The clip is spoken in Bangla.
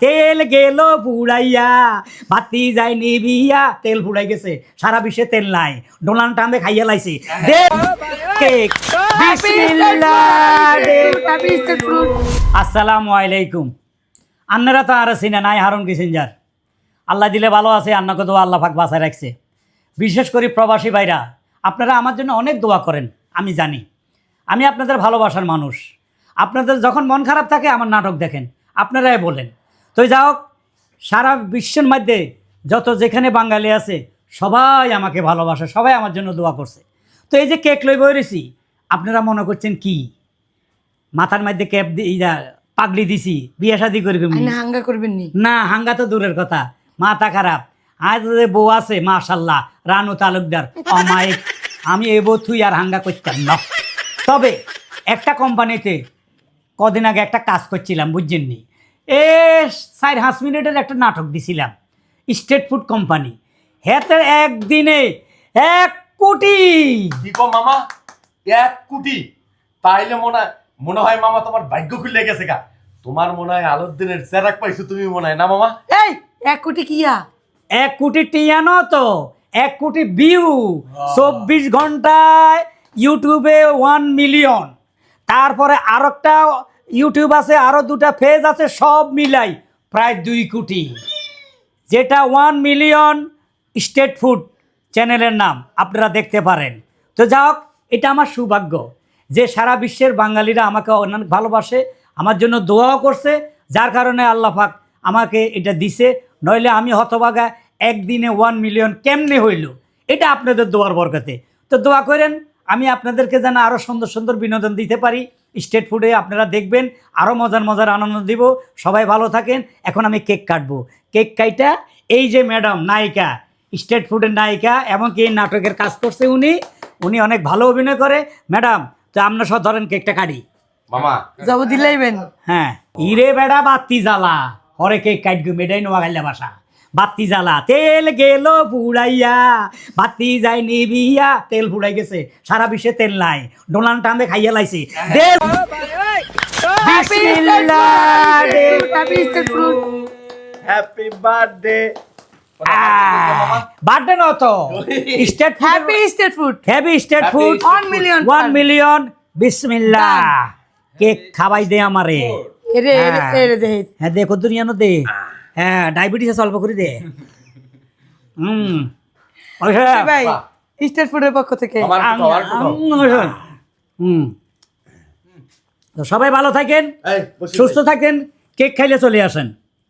তেল গেল পুড়াইয়া বাতি যায় নিবিয়া তেল পুড়াই গেছে সারা বিশ্বে তেল নাই ডোনাল্ড ট্রাম্পে খাইয়া লাইছে আসসালামু আলাইকুম। আন্নারা তো আর চিনা নাই হারুন কিসিঞ্জার। আল্লাহ দিলে ভালো আছে, আন্নাকে তো আল্লাহ পাক বাঁচায় রাখছে। বিশেষ করে প্রবাসী ভাইরা, আপনারা আমার জন্য অনেক দোয়া করেন, আমি জানি। আমি আপনাদের ভালোবাসার মানুষ। আপনাদের যখন মন খারাপ থাকে আমার নাটক দেখেন, আপনারাই বলেন। তো যাই হোক, সারা বিশ্বের মধ্যে যত যেখানে বাঙালি আছে সবাই আমাকে ভালোবাসে, সবাই আমার জন্য দোয়া করছে। তো এই যে কেক লই বইরেছি, আপনারা মনে করছেন কি মাথার মধ্যে ক্যাপ পাগলি দিছি বিয়ে শাদি করবেন হাঙ্গা করবেন না? হাঙ্গা তো দূরের কথা, মাথা খারাপ। আজ বউ আছে মাশাল্লাহ, রানু তালুকদার অমায়িক। আমি এ বউ থুই আর হাঙ্গা করতাম না। তবে একটা কোম্পানিতে কদিন আগে একটা কাজ করছিলাম, বুঝছেননি? 4-5 মিনিটের একটা নাটক দিছিলাম, স্টেট ফুড কোম্পানি। হেতে একদিনে 1 কোটি। কি কো মামা, 1 কোটি? তাইলে মনে হয় মামা তোমার ভাগ্য খুলে গেছে গা। তোমার মনে হয় আলোর দিনের চেরাক পাইছো তুমি মনে হয় না মামা? এই 1 কোটি কিয়া? 1 কোটি টিয়া ন তো, 1 কোটি ভিউ। 24 ঘন্টায় ইউটিউবে 1 মিলিয়ন। তারপরে আর একটা ইউটিউব আছে, আরও 2টা পেজ আছে, সব মিলাই প্রায় 2 কোটি। যেটা 1 মিলিয়ন স্টেট ফুড চ্যানেলের নাম, আপনারা দেখতে পারেন। তো যাই হোক, এটা আমার সৌভাগ্য যে সারা বিশ্বের বাঙালিরা আমাকে অনেক ভালোবাসে, আমার জন্য দোয়াও করছে, যার কারণে আল্লাহ পাক আমাকে এটা দিছে। নইলে আমি হতভাগা একদিনে 1 মিলিয়ন কেমনে হইল, এটা আপনাদের দোয়ার বরকতে। তো দোয়া করেন আমি আপনাদেরকে যেন আরও সুন্দর সুন্দর বিনোদন দিতে পারি। স্টেট ফুডে আপনারা দেখবেন, আরও মজার মজার আনন্দ দিব। সবাই ভালো থাকেন। এখন আমি কেক কাটবো। কেক কাইটা এই যে ম্যাডাম নায়িকা, স্টেট ফুডের নায়িকা, এমনকি এই নাটকের কাজ করছে উনি অনেক ভালো অভিনয় করে। ম্যাডাম, তো আপনার সব ধরেন কেকটা কাটি মামা। যাব দিলাইবেন? হ্যাঁ। ইরে বেড়া বাতি জ্বালা, হরে কেক কাটবো, মেডাই নোয়া গাইলা বাসা। বাতি জ্বালা তেল গেল পুড়াইয়া বাতি যায় নিবিয়া তেল পুড়াই গেছে সারা বিশ্বে তেল নাই ডোনাল্ড ট্রাম্পে খাইয়া লাইছে। Happy birthday. বার্থডে ন তো, state happy state food, happy state food 1 million 1 million. বিসমিল্লাহ। কেক খাওয়াই দে আমারে। এরে এরে দে। হ্যাঁ দে, কত দুনিয়ানো দে। হ্যাঁ, ডায়াবেটিস অল্প করে দে। ভাই স্টেট ফুডের পক্ষ থেকে তো সবাই ভালো থাকেন, সুস্থ থাকেন, কেক খাইলে চলে আসেন।